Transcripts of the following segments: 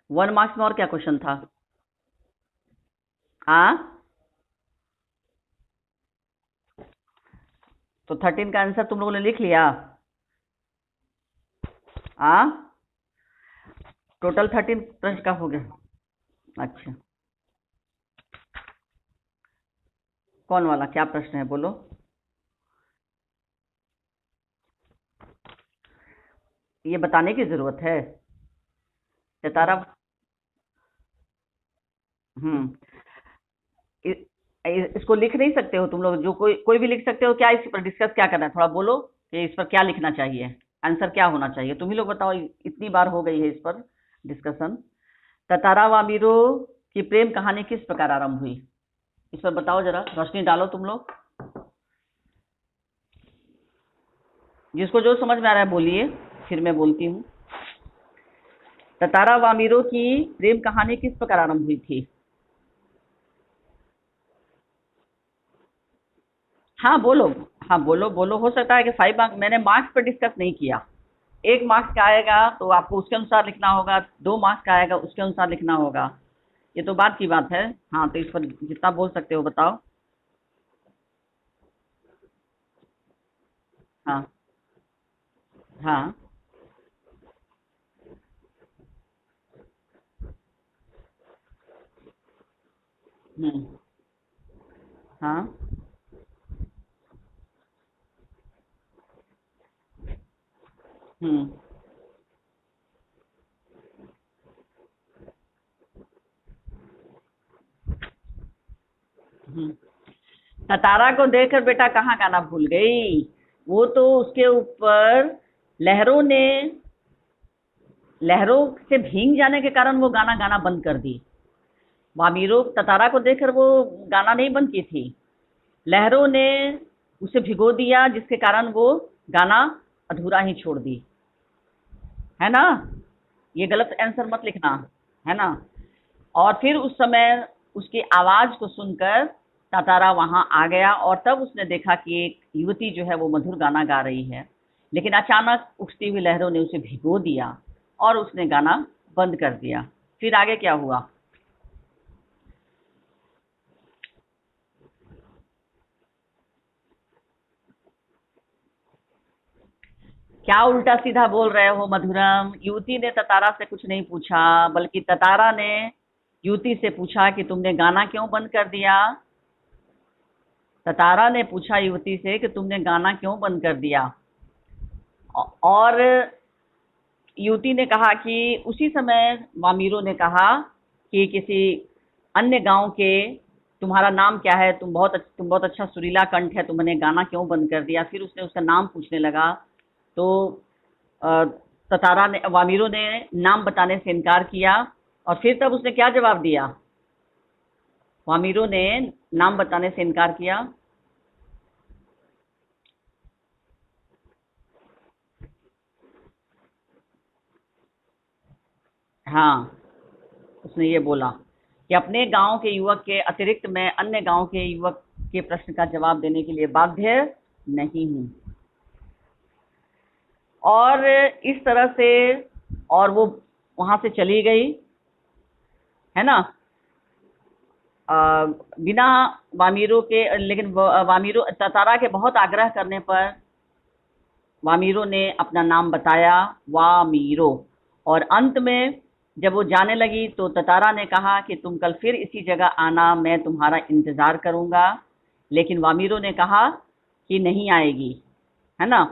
One marks में और क्या क्वेश्चन था? हाँ, तो 13 का आंसर तुम लोगों ने लिख लिया? हाँ, टोटल 13 प्रश्न का हो गया। अच्छा, कौन वाला क्या प्रश्न है बोलो? ये बताने की जरूरत है? सितारा। हम्म। इसको लिख नहीं सकते हो तुम लोग? जो कोई भी लिख सकते हो क्या? इस पर डिस्कस क्या करना है थोड़ा बोलो, कि इस पर क्या लिखना चाहिए, आंसर क्या होना चाहिए? तुम ही लोग बताओ, इतनी बार हो गई है इस पर डिस्कशन। ततारा व अमीरो की प्रेम कहानी किस प्रकार आरंभ हुई? इस पर बताओ, जरा रोशनी डालो तुम लोग। जिसको जो समझ में आ रहा है बोलिए, फिर मैं बोलती हूँ। ततारा व अमीरो की प्रेम कहानी किस प्रकार आरंभ हुई थी? हाँ बोलो। हाँ बोलो बोलो, हो सकता है कि 5 मार्क्स, मैंने मार्क्स पर डिस्कस नहीं किया। 1 मार्क्स का आएगा तो आपको उसके अनुसार लिखना होगा, 2 मार्क्स का आएगा उसके अनुसार लिखना होगा। ये तो बात की बात है। हाँ, तो इस पर जितना बोल सकते हो बताओ। हाँ। हाँ। हम्म। हाँ। हम्म। हम्म। सितारा को देखकर बेटा कहाँ गाना भूल गई? वो तो उसके ऊपर लहरों ने, लहरों से भीग जाने के कारण वो गाना गाना बंद कर दी। वामीरो ततारा को देखकर वो गाना नहीं बंद की थी, लहरों ने उसे भिगो दिया जिसके कारण वो गाना अधूरा ही छोड़ दी, है ना? ये गलत आंसर मत लिखना, है ना? और फिर उस समय उसकी आवाज को सुनकर तातारा वहां आ गया और तब उसने देखा कि एक युवती जो है वो मधुर गाना गा रही है, लेकिन अचानक उठती हुई लहरों ने उसे भिगो दिया और उसने गाना बंद कर दिया। फिर आगे क्या हुआ? क्या उल्टा सीधा बोल रहे हो मधुरम? युवती ने ततारा से कुछ नहीं पूछा, बल्कि ततारा ने युवती से पूछा कि तुमने गाना क्यों बंद कर दिया। ततारा ने पूछा युवती से कि तुमने गाना क्यों बंद कर दिया। और युवती ने कहा कि उसी समय वामीरो ने कहा कि किसी अन्य गांव के, तुम्हारा नाम क्या है, तुम बहुत अच्छा सुरीला कंठ है, तुमने गाना क्यों बंद कर दिया? फिर उसने उसका नाम पूछने लगा। तो अ, ततारा ने, वामीरो ने नाम बताने से इनकार किया। और फिर तब उसने क्या जवाब दिया? वामीरो ने नाम बताने से इनकार किया। हाँ, उसने ये बोला कि अपने गांव के युवक के अतिरिक्त मैं अन्य गांव के युवक के प्रश्न का जवाब देने के लिए बाध्य नहीं हूँ। और इस तरह से, और वो वहां से चली गई, है ना? अ, बिना वामीरो के, लेकिन वामीरो ततारा के बहुत आग्रह करने पर वामीरो ने अपना नाम बताया, वामीरो। और अंत में जब वो जाने लगी तो ततारा ने कहा कि तुम कल फिर इसी जगह आना, मैं तुम्हारा इंतजार करूंगा। लेकिन वामीरो ने कहा कि नहीं आएगी, है ना?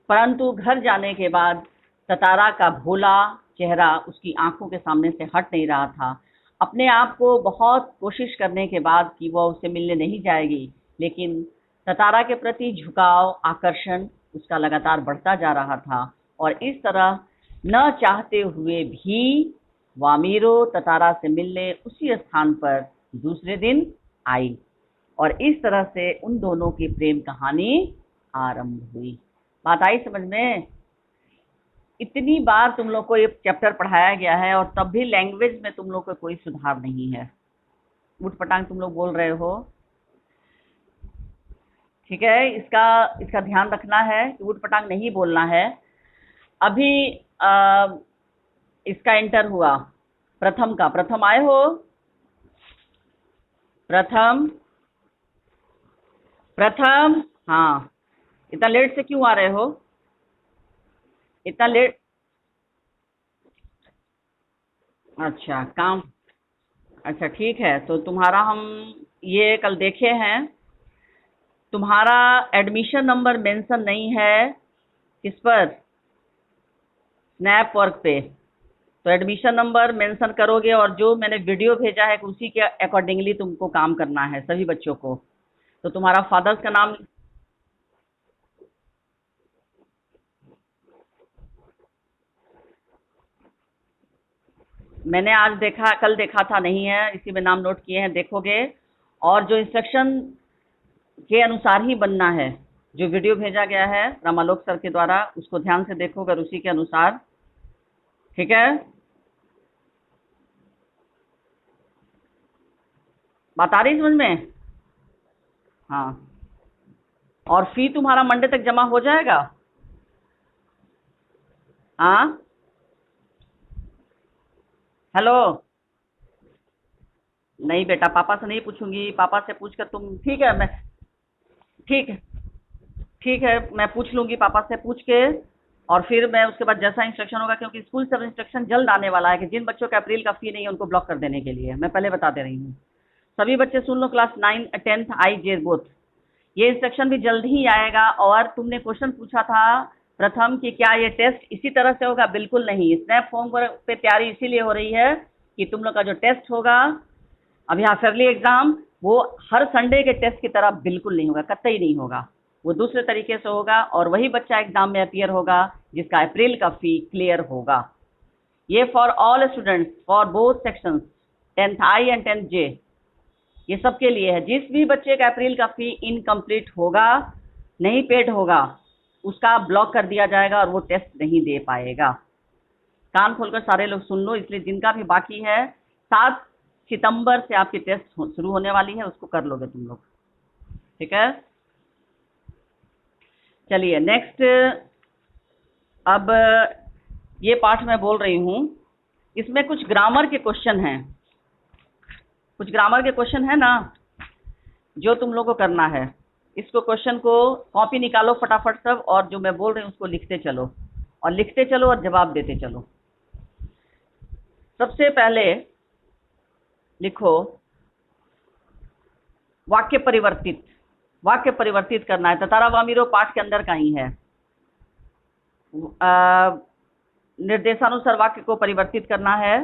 परंतु घर जाने के बाद ततारा का भोला चेहरा उसकी आंखों के सामने से हट नहीं रहा था। अपने आप को बहुत कोशिश करने के बाद कि वह उससे मिलने नहीं जाएगी, लेकिन ततारा के प्रति झुकाव, आकर्षण उसका लगातार बढ़ता जा रहा था। और इस तरह न चाहते हुए भी वामीरो ततारा से मिलने उसी स्थान पर दूसरे दिन आई, और इस तरह से उन दोनों की प्रेम कहानी आरंभ हुई। बात आई समझ में? इतनी बार तुम लोग को ये चैप्टर पढ़ाया गया है और तब भी लैंग्वेज में तुम लोग का कोई सुधार नहीं है। उठ पटांग तुम लोग बोल रहे हो। ठीक है, इसका इसका ध्यान रखना है कि उठ पटांग नहीं बोलना है। अभी इसका इंटर हुआ, प्रथम का, प्रथम आए हो? प्रथम, प्रथम, हाँ। इतना लेट से क्यों आ रहे हो? इतना लेट? अच्छा, काम। अच्छा ठीक है, तो तुम्हारा हम ये कल देखे हैं, तुम्हारा एडमिशन नंबर मेंशन नहीं है किस पर? स्नैप वर्क पे। तो एडमिशन नंबर मेंशन करोगे और जो मैंने वीडियो भेजा है उसी के अकॉर्डिंगली तुमको काम करना है सभी बच्चों को। तो तुम्हारा फादर्स का नाम, मैंने आज देखा, कल देखा था, नहीं है, इसी में नाम नोट किए हैं, देखोगे। और जो इंस्ट्रक्शन के अनुसार ही बनना है, जो वीडियो भेजा गया है रामालोक सर के द्वारा, उसको ध्यान से देखोगे और उसी के अनुसार। ठीक है, बात आ रही समझ में? हाँ। और फी तुम्हारा मंडे तक जमा हो जाएगा? हाँ। हेलो। नहीं बेटा, पापा से नहीं पूछूंगी, पापा से पूछ कर तुम, ठीक है मैं, ठीक है, ठीक है, मैं पूछ लूंगी पापा से पूछ के। और फिर मैं उसके बाद जैसा इंस्ट्रक्शन होगा, क्योंकि स्कूल से इंस्ट्रक्शन जल्द आने वाला है कि जिन बच्चों का अप्रैल का फी नहीं है उनको ब्लॉक कर देने के लिए, मैं पहले बता दे रही हूँ। सभी बच्चे सुन लो, क्लास 9 10th आई जे बोथ, ये इंस्ट्रक्शन भी जल्द ही आएगा। और तुमने क्वेश्चन पूछा था प्रथम कि क्या ये टेस्ट इसी तरह से होगा? बिल्कुल नहीं। स्नैप फॉर्म पे तैयारी इसीलिए हो रही है कि तुम लोग का जो टेस्ट होगा अभी हाफिजली एग्जाम, वो हर संडे के टेस्ट की तरह बिल्कुल नहीं होगा, कतई नहीं होगा। वो दूसरे तरीके से होगा और वही बच्चा एग्जाम में अपियर होगा जिसका अप्रैल का फी क्लियर होगा। ये for all students for both sections, 10th I and 10th जे, ये सबके लिए है। जिस भी बच्चे का अप्रैल का फी इनकम्प्लीट होगा, नहीं पेड होगा, उसका ब्लॉक कर दिया जाएगा और वो टेस्ट नहीं दे पाएगा। कान खोलकर सारे लोग सुन लो, इसलिए जिनका भी बाकी है, 7 सितंबर से आपकी टेस्ट शुरू होने वाली है, उसको कर लोगे तुम लोग। ठीक है, चलिए नेक्स्ट। अब ये पार्ट मैं बोल रही हूँ, इसमें कुछ ग्रामर के क्वेश्चन हैं, कुछ ग्रामर के क्वेश्चन है ना, जो तुम लोग को करना है। इसको क्वेश्चन को कॉपी निकालो फटाफट सब, और जो मैं बोल रही हूँ उसको लिखते चलो, और लिखते चलो और जवाब देते चलो। सबसे पहले लिखो वाक्य परिवर्तित, वाक्य परिवर्तित करना है। ततारा वामीरो पाठ के अंदर का ही है। निर्देशानुसार वाक्य को परिवर्तित करना है।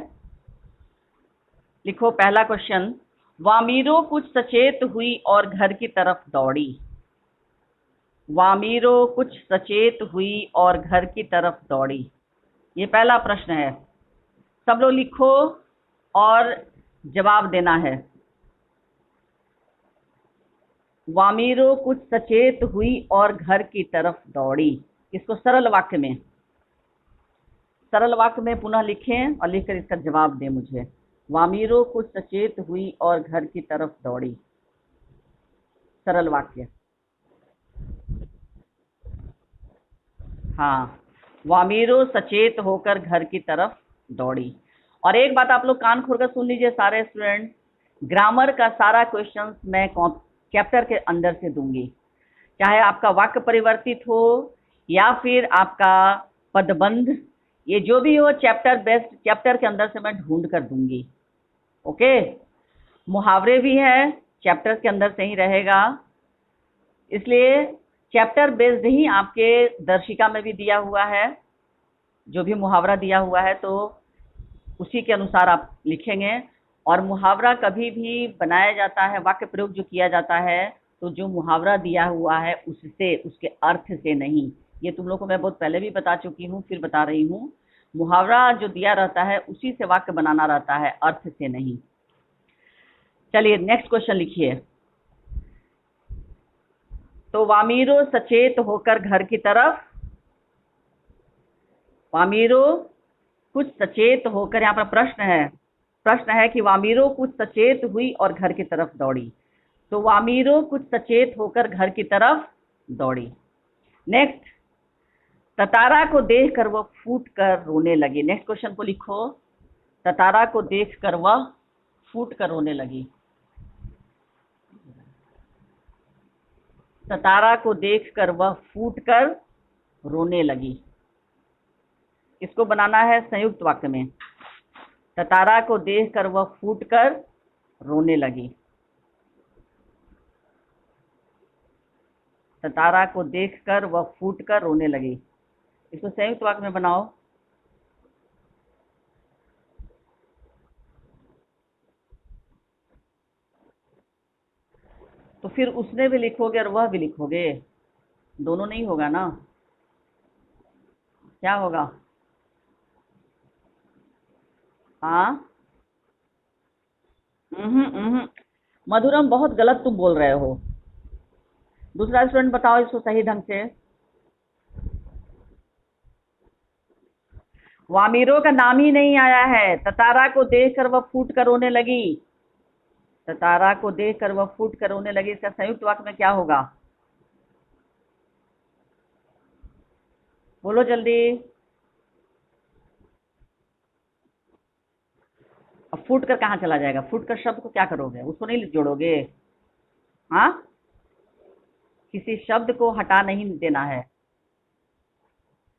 लिखो पहला क्वेश्चन, वामीरो कुछ सचेत हुई और घर की तरफ दौड़ी। वामीरो कुछ सचेत हुई और घर की तरफ दौड़ी, ये पहला प्रश्न है। सब लोग लिखो और जवाब देना है। वामीरो कुछ सचेत हुई और घर की तरफ दौड़ी, इसको सरल वाक्य में, सरल वाक्य में पुनः लिखें और लिखकर इसका जवाब दें मुझे। वामीरो कुछ सचेत हुई और घर की तरफ दौड़ी, सरल वाक्य। हाँ, वामीरो सचेत होकर घर की तरफ दौड़ी। और एक बात आप लोग कान खोलकर सुन लीजिए सारे स्टूडेंट, ग्रामर का सारा क्वेश्चन मैं चैप्टर के अंदर से दूंगी, चाहे आपका वाक्य परिवर्तित हो या फिर आपका पदबंध, ये जो भी हो चैप्टर बेस्ड, चैप्टर के अंदर से मैं ढूंढ कर दूंगी। ओके, मुहावरे भी है, चैप्टर के अंदर से ही रहेगा, इसलिए चैप्टर बेस्ड ही आपके दर्शिका में भी दिया हुआ है। जो भी मुहावरा दिया हुआ है तो उसी के अनुसार आप लिखेंगे। और मुहावरा कभी भी बनाया जाता है, वाक्य प्रयोग जो किया जाता है, तो जो मुहावरा दिया हुआ है उससे, उसके अर्थ से नहीं। ये तुम लोग को मैं बहुत पहले भी बता चुकी हूँ, फिर बता रही हूँ। मुहावरा जो दिया रहता है उसी से वाक्य बनाना रहता है, अर्थ से नहीं। चलिए नेक्स्ट क्वेश्चन लिखिए। तो वामीरो सचेत होकर घर की तरफ, वामीरो कुछ सचेत होकर, यहाँ पर प्रश्न है, प्रश्न है कि वामीरो कुछ सचेत हुई और घर की तरफ दौड़ी। तो वामीरो कुछ सचेत होकर घर की तरफ दौड़ी। नेक्स्ट, ततारा को देखकर वो फूट कर रोने लगी। नेक्स्ट क्वेश्चन को लिखो, ततारा को देखकर वह फूट कर रोने लगी। ततारा को देखकर वह फूट कर रोने लगी। इसको बनाना है संयुक्त वाक्य में। ततारा को देखकर वह फूट कर रोने लगी। ततारा को देखकर वह फूट कर रोने लगी। इसको संयुक्त वाक्य में बनाओ। तो फिर उसने भी लिखोगे और वह भी लिखोगे, दोनों नहीं होगा ना। क्या होगा? हाँ। मधुरम, बहुत गलत तुम बोल रहे हो। दूसरा स्टूडेंट बताओ इसको सही ढंग से। वामीरो का नाम ही नहीं आया है। ततारा को देखकर वह फूट कर रोने लगी। ततारा को देखकर वह फूट कर रोने लगी, इसका संयुक्त वाक्य में क्या होगा? बोलो जल्दी। अब फूट कर कहाँ चला जाएगा? फूट कर शब्द को क्या करोगे? उसको नहीं जोड़ोगे? हाँ, किसी शब्द को हटा नहीं देना है।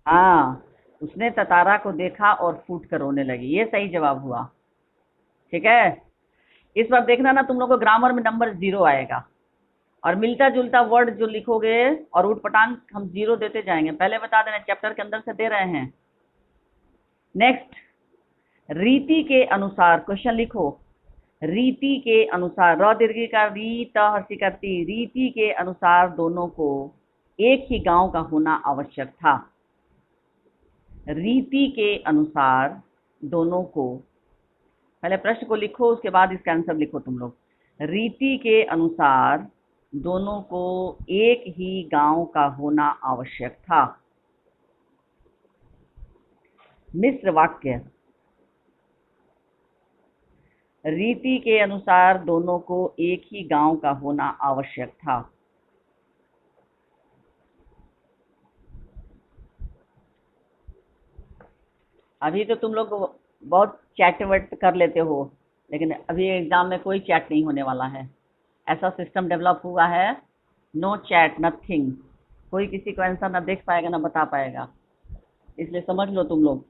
हाँ, उसने ततारा को देखा और फूट कर रोने लगी, ये सही जवाब हुआ। ठीक है, इस बार देखना ना, तुम लोग को ग्रामर में नंबर 0 आएगा। और मिलता जुलता वर्ड जो लिखोगे और उठपटांग हम 0 देते जाएंगे। पहले बता देना, चैप्टर के अंदर से दे रहे हैं। नेक्स्ट, रीति के अनुसार क्वेश्चन लिखो। रीति के अनुसार, र दीर्घी का री, त हर्षी का ती, रीति के अनुसार दोनों को एक ही गांव का होना आवश्यक था। रीति के अनुसार दोनों को, पहले प्रश्न को लिखो, उसके बाद इसका आंसर लिखो तुम लोग। रीति के अनुसार दोनों को एक ही गांव का होना आवश्यक था। मिश्र वाक्य। रीति के अनुसार दोनों को एक ही गांव का होना आवश्यक था। अभी तो तुम लोग बहुत चैट वैट कर लेते हो, लेकिन अभी एग्जाम में कोई चैट नहीं होने वाला है। ऐसा सिस्टम डेवलप हुआ है, नो चैट नथिंग। कोई किसी को आंसर ना देख पाएगा ना बता पाएगा, इसलिए समझ लो तुम लोग।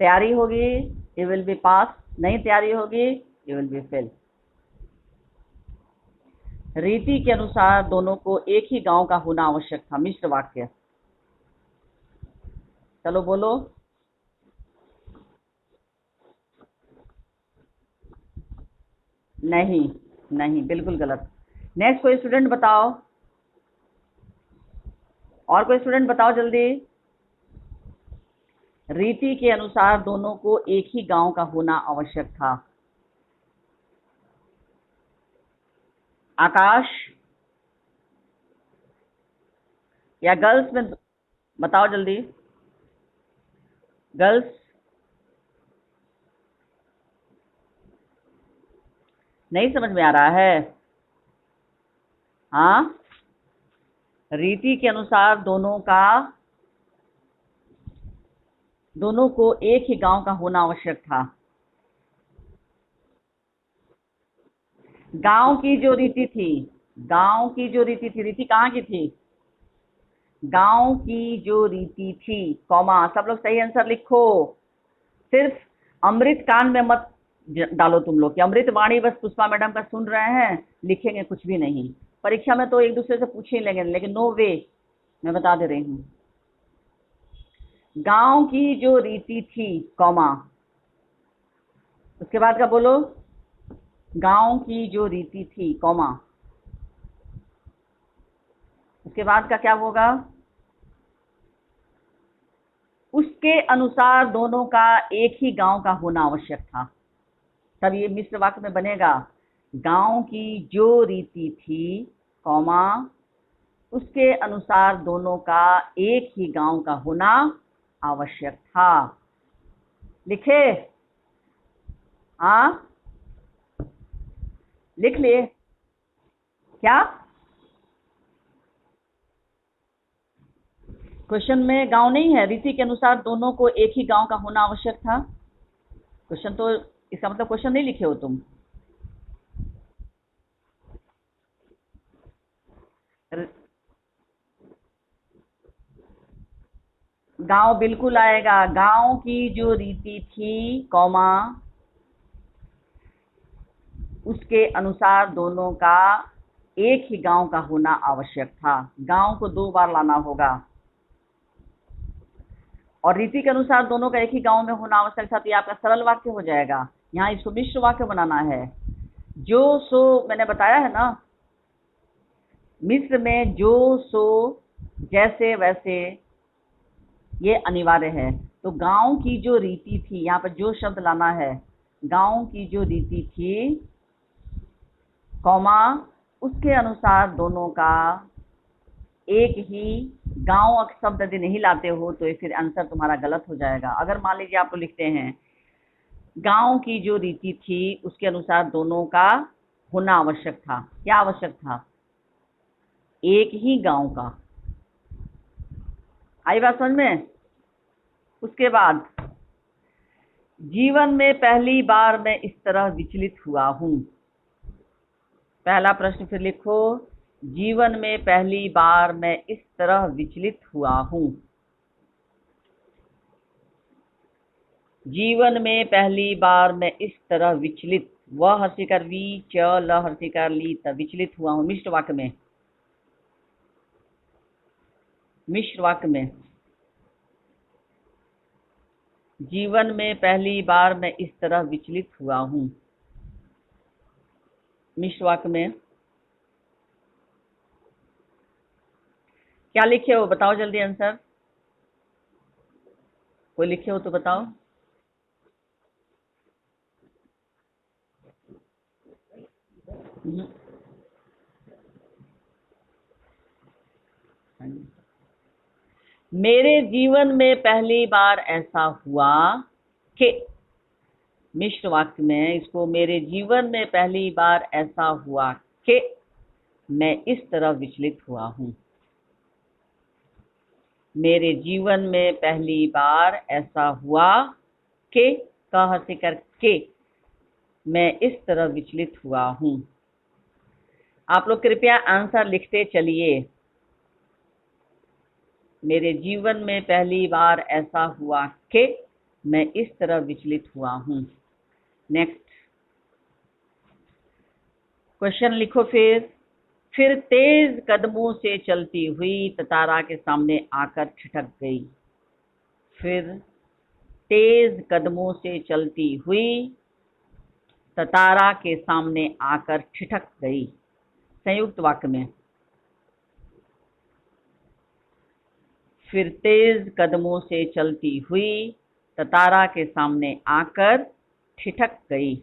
तैयारी होगी यू विल बी पास, नहीं तैयारी होगी यू विल बी फेल। रीति के अनुसार दोनों को एक ही गांव का होना आवश्यक था। मिश्र वाक्य। चलो बोलो। नहीं, नहीं, बिल्कुल गलत। नेक्स्ट कोई स्टूडेंट बताओ, और कोई स्टूडेंट बताओ जल्दी। रीति के अनुसार दोनों को एक ही गांव का होना आवश्यक था। आकाश या गर्ल्स में बताओ जल्दी। गर्ल्स, नहीं समझ में आ रहा है? हाँ, रीति के अनुसार दोनों को एक ही गांव का होना आवश्यक था। गांव की जो रीति थी, गांव की जो रीति थी, रीति कहाँ की थी? गांव की जो रीति थी, कॉमा। सब लोग सही आंसर लिखो। सिर्फ अमृत कान में मत डालो तुम लोग कि अमृत वाणी बस पुष्पा मैडम का सुन रहे हैं, लिखेंगे कुछ भी नहीं। परीक्षा में तो एक दूसरे से पूछ ही लेंगे, लेकिन नो वे, मैं बता दे रही हूँ। गांव की जो रीति थी, कॉमा, उसके बाद का बोलो। गांव की जो रीति थी, कॉमा, उसके बाद का क्या होगा? उसके अनुसार दोनों का एक ही गांव का होना आवश्यक था। तब ये मिश्र वाक्य में बनेगा। गांव की जो रीति थी, कॉमा, उसके अनुसार दोनों का एक ही गांव का होना आवश्यक था। लिखे? हाँ, लिख लिए क्या? क्वेश्चन में गांव नहीं है, रीति के अनुसार दोनों को एक ही गांव का होना आवश्यक था। क्वेश्चन तो इसका मतलब क्वेश्चन नहीं लिखे हो तुम। गांव बिल्कुल आएगा। गांव की जो रीति थी कौमा उसके अनुसार दोनों का एक ही गांव का होना आवश्यक था। गांव को 2 बार लाना होगा और रीति के अनुसार दोनों का एक ही गांव में होना आवश्यक था, तो ये आपका सरल वाक्य हो जाएगा। यहाँ इसको मिश्र वाक्य बनाना है। जो सो मैंने बताया है ना, मिस्र में जो सो जैसे वैसे ये अनिवार्य है। तो गांव की जो रीति थी, यहाँ पर जो शब्द लाना है, गांव की जो रीति थी कौमा उसके अनुसार दोनों का एक ही गांव शब्द यदि नहीं लाते हो तो फिर आंसर तुम्हारा गलत हो जाएगा। अगर मान लीजिए आप लिखते हैं गांव की जो रीति थी उसके अनुसार दोनों का होना आवश्यक था। क्या आवश्यक था? एक ही गांव का। आई बात समझ में? उसके बाद जीवन में पहली बार मैं इस तरह विचलित हुआ हूं। पहला प्रश्न फिर लिखो, जीवन में पहली बार मैं इस तरह विचलित हुआ हूं। जीवन में पहली बार मैं इस तरह विचलित, वह हर्षिकार वी च ल हर्षिकार ली त विचलित हुआ हूं। मिश्र वाक्य में, मिश्र वाक्य में जीवन में पहली बार मैं इस तरह विचलित हुआ हूं। मिश्र वाक्य में क्या लिखे हो? बताओ जल्दी आंसर। कोई लिखे हो तो बताओ। मेरे जीवन में पहली बार ऐसा हुआ कि, मिश्र वाक्य में इसको, मेरे जीवन में पहली बार ऐसा हुआ कि मैं इस तरह विचलित हुआ हूं। मेरे जीवन में पहली बार ऐसा हुआ कि कह से करके मैं इस तरह विचलित हुआ हूं। आप लोग कृपया आंसर लिखते चलिए। मेरे जीवन में पहली बार ऐसा हुआ कि मैं इस तरह विचलित हुआ हूं। नेक्स्ट क्वेश्चन लिखो। फिर तेज कदमों से चलती हुई ततारा के सामने आकर ठिठक गई। फिर तेज कदमों से चलती हुई ततारा के सामने आकर ठिठक गई। संयुक्त वाक्य में फिर तेज कदमों से चलती हुई ततारा के सामने आकर ठिठक गई।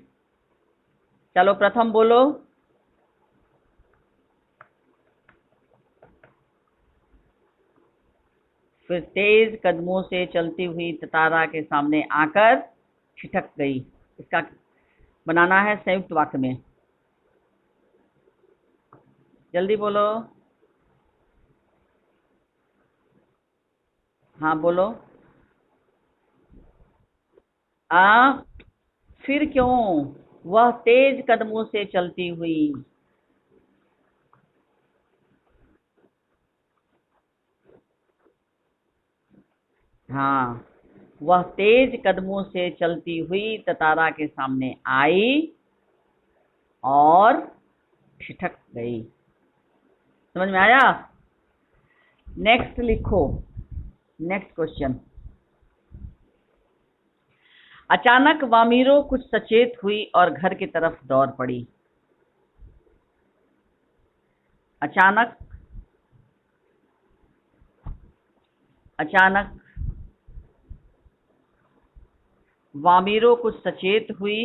चलो प्रथम बोलो। फिर तेज कदमों से चलती हुई ततारा के सामने आकर ठिठक गई। इसका बनाना है संयुक्त वाक्य में। जल्दी बोलो। हाँ बोलो। फिर क्यों? वह तेज कदमों से चलती हुई। हाँ, वह तेज कदमों से चलती हुई ततारा के सामने आई और ठिठक गई। समझ में आया? नेक्स्ट लिखो। Next question. अचानक वामीरो कुछ सचेत हुई और घर की तरफ दौड़ पड़ी। अचानक, अचानक वामीरो कुछ सचेत हुई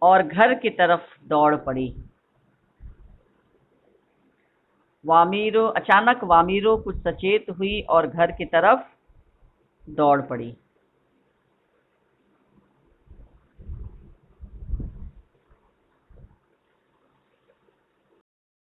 और घर की तरफ दौड़ पड़ी। अचानक वामीरो कुछ सचेत हुई और घर की तरफ दौड़ पड़ी।